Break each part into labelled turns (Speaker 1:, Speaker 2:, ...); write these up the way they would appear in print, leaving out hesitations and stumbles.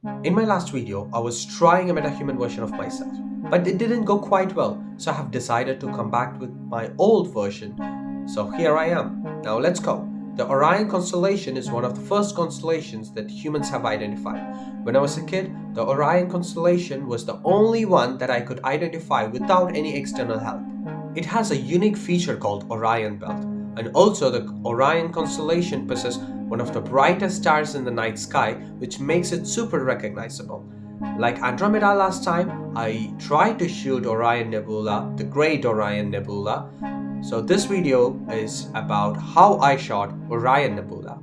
Speaker 1: In my last video, I was trying a metahuman version of myself, but it didn't go quite well, so I have decided to come back with my old version. So here I am. Now let's go. The Orion Constellation is one of the first constellations that humans have identified. When I was a kid, the Orion Constellation was the only one that I could identify without any external help. It has a unique feature called Orion Belt, and also the Orion Constellation possesses one of the brightest stars in the night sky, which makes it super recognizable. Like Andromeda last time, I tried to shoot Orion Nebula, the Great Orion Nebula. So this video is about how I shot Orion Nebula.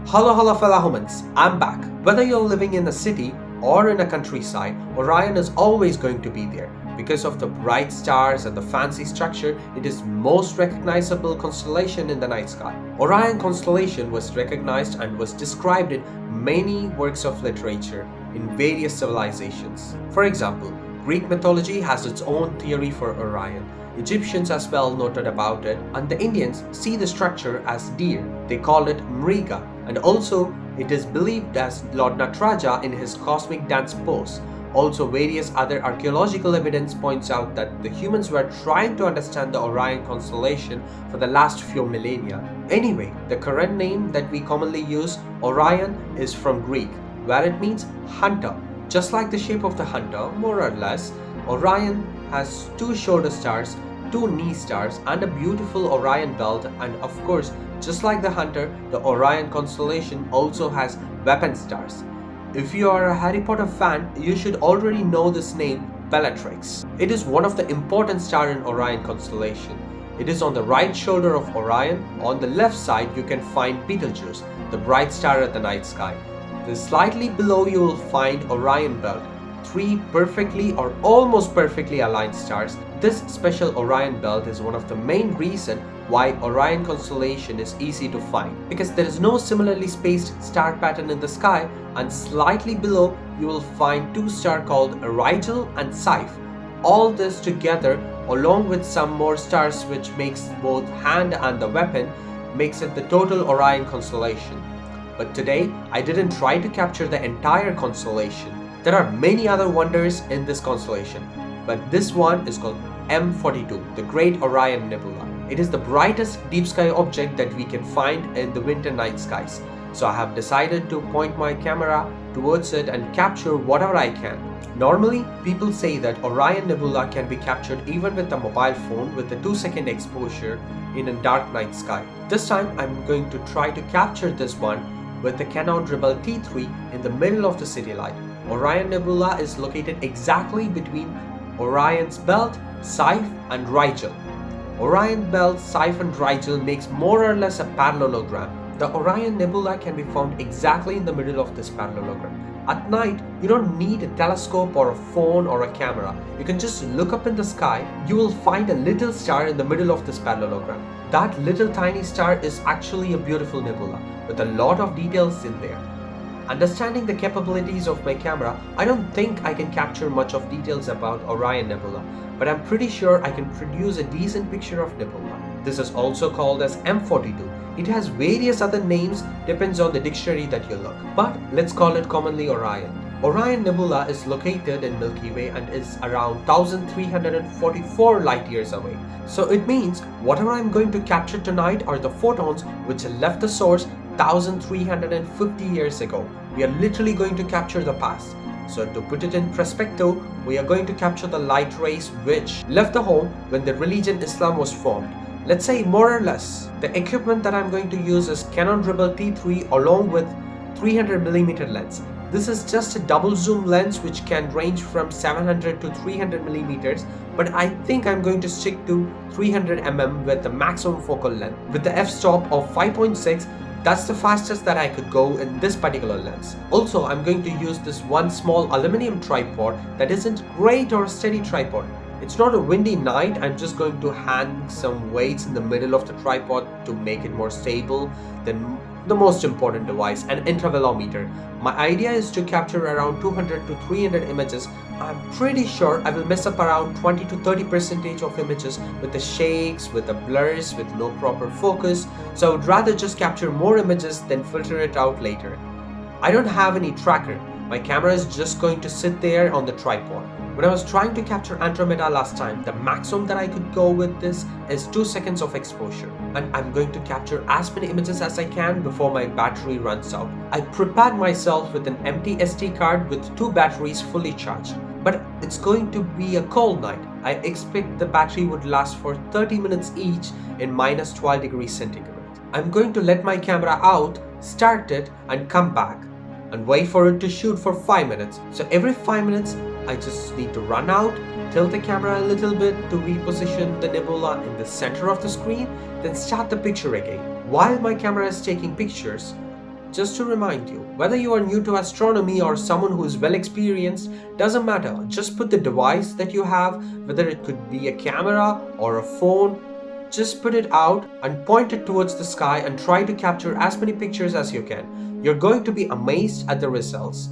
Speaker 1: Hello fellow humans, I'm back. Whether you're living in a city or in a countryside, Orion is always going to be there. Because of the bright stars and the fancy structure, it is most recognizable constellation in the night sky. Orion Constellation was recognized and was described in many works of literature in various civilizations. For example, Greek mythology has its own theory for Orion. Egyptians as well noted about it, and the Indians see the structure as deer. They call it Mriga, and also it is believed as Lord Nataraja in his cosmic dance pose. Also, various other archaeological evidence points out that the humans were trying to understand the Orion constellation for the last few millennia. Anyway, the current name that we commonly use, Orion, is from Greek, where it means hunter. Just like the shape of the hunter, more or less, Orion has two shoulder stars, two knee stars, and a beautiful Orion belt, and of course, just like the hunter, the Orion constellation also has weapon stars. If you are a Harry Potter fan, you should already know this name, Bellatrix. It is one of the important stars in Orion constellation. It is on the right shoulder of Orion. On the left side, you can find Betelgeuse, the bright star at the night sky. Slightly below, you will find Orion Belt, three perfectly or almost perfectly aligned stars. This special Orion Belt is one of the main reasons why Orion constellation is easy to find, because there is no similarly spaced star pattern in the sky, and slightly below you will find two stars called Rigel and Scythe. All this together, along with some more stars which makes both hand and the weapon, makes it the total Orion constellation. But today I didn't try to capture the entire constellation. There are many other wonders in this constellation, but this one is called M42, the Great Orion Nebula. It is the brightest deep sky object that we can find in the winter night skies. So I have decided to point my camera towards it and capture whatever I can. Normally, people say that Orion Nebula can be captured even with a mobile phone with a 2-second exposure in a dark night sky. This time I'm going to try to capture this one with the Canon Rebel T3 in the middle of the city light. Orion Nebula is located exactly between Orion's belt, Scythe and Rigel. Orion belt, Scythe and Rigel makes more or less a parallelogram. The Orion Nebula can be found exactly in the middle of this parallelogram. At night, you don't need a telescope or a phone or a camera. You can just look up in the sky. You will find a little star in the middle of this parallelogram. That little tiny star is actually a beautiful nebula with a lot of details in there. Understanding the capabilities of my camera, I don't think I can capture much of details about Orion Nebula, but I'm pretty sure I can produce a decent picture of Nebula. This is also called as M42. It has various other names, depends on the dictionary that you look, but let's call it commonly Orion. Orion Nebula is located in Milky Way and is around 1344 light years away. So it means whatever I'm going to capture tonight are the photons which left the source 1350 years ago. We are literally going to capture the past. So to put it in perspective, we are going to capture the light rays which left the home when the religion Islam was formed. Let's say more or less. The equipment that I'm going to use is Canon Rebel T3 along with 300mm lens. This is just a double zoom lens which can range from 700 to 300mm, but I think I'm going to stick to 300mm with the maximum focal length. With the f-stop of 5.6, that's the fastest that I could go in this particular lens. Also, I'm going to use this one small aluminum tripod that isn't great or a steady tripod. It's not a windy night, I'm just going to hang some weights in the middle of the tripod to make it more stable. Then the most important device, an intervalometer. My idea is to capture around 200 to 300 images. I'm pretty sure I will mess up around 20 to 30% of images with the shakes, with the blurs, with no proper focus. So I would rather just capture more images than filter it out later. I don't have any tracker. My camera is just going to sit there on the tripod. When I was trying to capture Andromeda last time, the maximum that I could go with this is 2 seconds of exposure. And I'm going to capture as many images as I can before my battery runs out. I prepared myself with an empty SD card with 2 batteries fully charged. But it's going to be a cold night. I expect the battery would last for 30 minutes each in minus 12 degrees centigrade. I'm going to let my camera out, start it and come back and wait for it to shoot for 5 minutes. So every 5 minutes, I just need to run out, tilt the camera a little bit to reposition the nebula in the center of the screen, then start the picture again. While my camera is taking pictures, just to remind you, whether you are new to astronomy or someone who is well experienced, doesn't matter. Just put the device that you have, whether it could be a camera or a phone, just put it out and point it towards the sky and try to capture as many pictures as you can. You're going to be amazed at the results.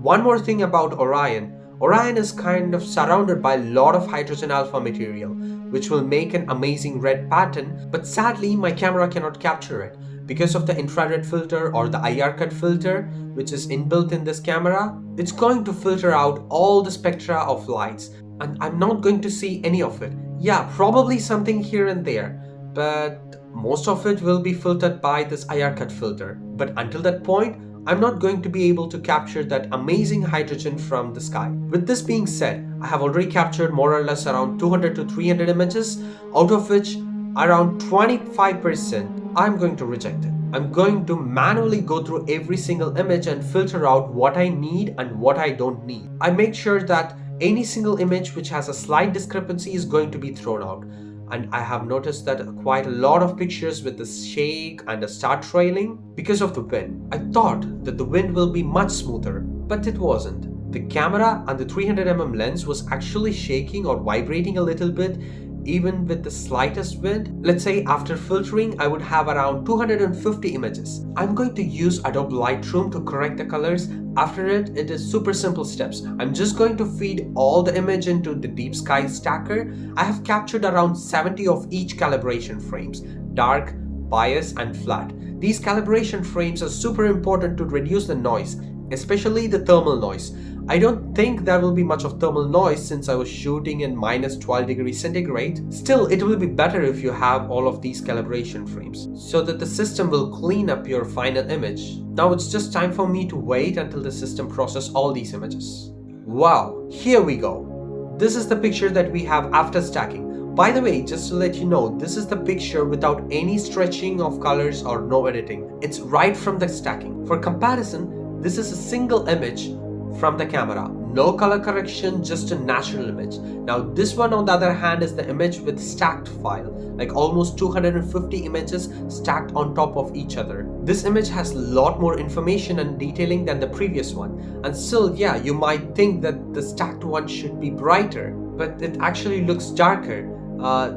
Speaker 1: One more thing about Orion. Orion is kind of surrounded by a lot of hydrogen alpha material, which will make an amazing red pattern, but sadly my camera cannot capture it. Because of the infrared filter or the IR cut filter, which is inbuilt in this camera, it's going to filter out all the spectra of lights, and I'm not going to see any of it. Yeah, probably something here and there, but most of it will be filtered by this IR cut filter. But until that point, I'm not going to be able to capture that amazing hydrogen from the sky. With this being said, I have already captured more or less around 200 to 300 images, out of which around 25% I'm going to reject it. I'm going to manually go through every single image and filter out what I need and what I don't need. I make sure that any single image which has a slight discrepancy is going to be thrown out. And I have noticed that quite a lot of pictures with the shake and the star trailing because of the wind. I thought that the wind will be much smoother, but it wasn't. The camera and the 300mm lens was actually shaking or vibrating a little bit even with the slightest wind. Let's say after filtering I would have around 250 images. I'm going to use Adobe Lightroom to correct the colors. After it is super simple steps. I'm just going to feed all the image into the deep sky stacker. I have captured around 70 of each calibration frames, dark, bias and flat. These calibration frames are super important to reduce the noise, especially the thermal noise. I don't think there will be much of thermal noise since I was shooting in minus 12 degrees centigrade. Still, it will be better if you have all of these calibration frames so that the system will clean up your final image. Now it's just time for me to wait until the system processes all these images. Wow, here we go. This is the picture that we have after stacking. By the way, just to let you know, this is the picture without any stretching of colors or no editing. It's right from the stacking. For comparison, this is a single image from the camera, no color correction, just a natural image. Now this one on the other hand is the image with stacked file, like almost 250 images stacked on top of each other. This image has a lot more information and detailing than the previous one, and still, yeah, you might think that the stacked one should be brighter, but it actually looks darker.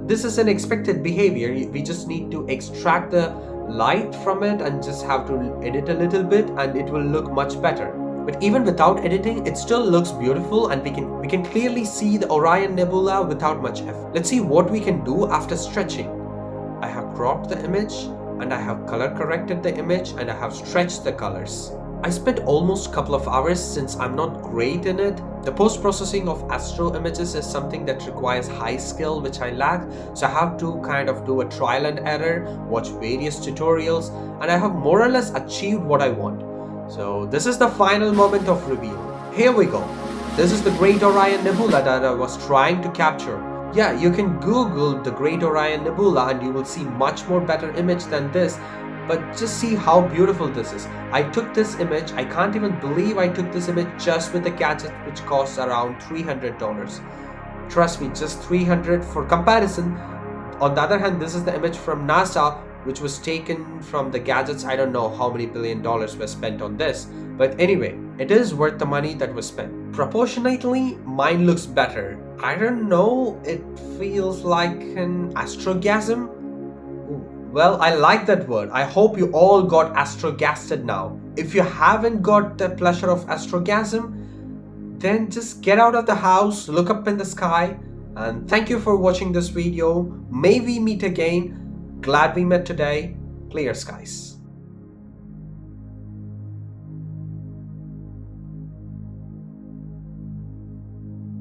Speaker 1: This is an expected behavior. We just need to extract the light from it and just have to edit a little bit and it will look much better. But even without editing, it still looks beautiful and we can clearly see the Orion Nebula without much effort. Let's see what we can do after stretching. I have cropped the image and I have color corrected the image and I have stretched the colors. I spent almost a couple of hours since I'm not great in it. The post-processing of astro images is something that requires high skill, which I lack. So I have to kind of do a trial and error, watch various tutorials, and I have more or less achieved what I want. So this is the final moment of reveal. Here we go. This is the Great Orion Nebula that I was trying to capture. Yeah, you can Google the Great Orion Nebula and you will see much more better image than this. But just see how beautiful this is. I took this image. I can't even believe I took this image just with the gadget which costs around $300. Trust me, just $300. For comparison, on the other hand, this is the image from NASA which was taken from the gadgets. I don't know how many $1 billion were spent on this, but anyway, it is worth the money that was spent. Proportionately, mine looks better. I don't know, it feels like an astrogasm. Well, I like that word. I hope you all got astrogasted now. If you haven't got the pleasure of astrogasm, then just get out of the house, look up in the sky, and thank you for watching this video. May we meet again. Glad we met today. Clear skies.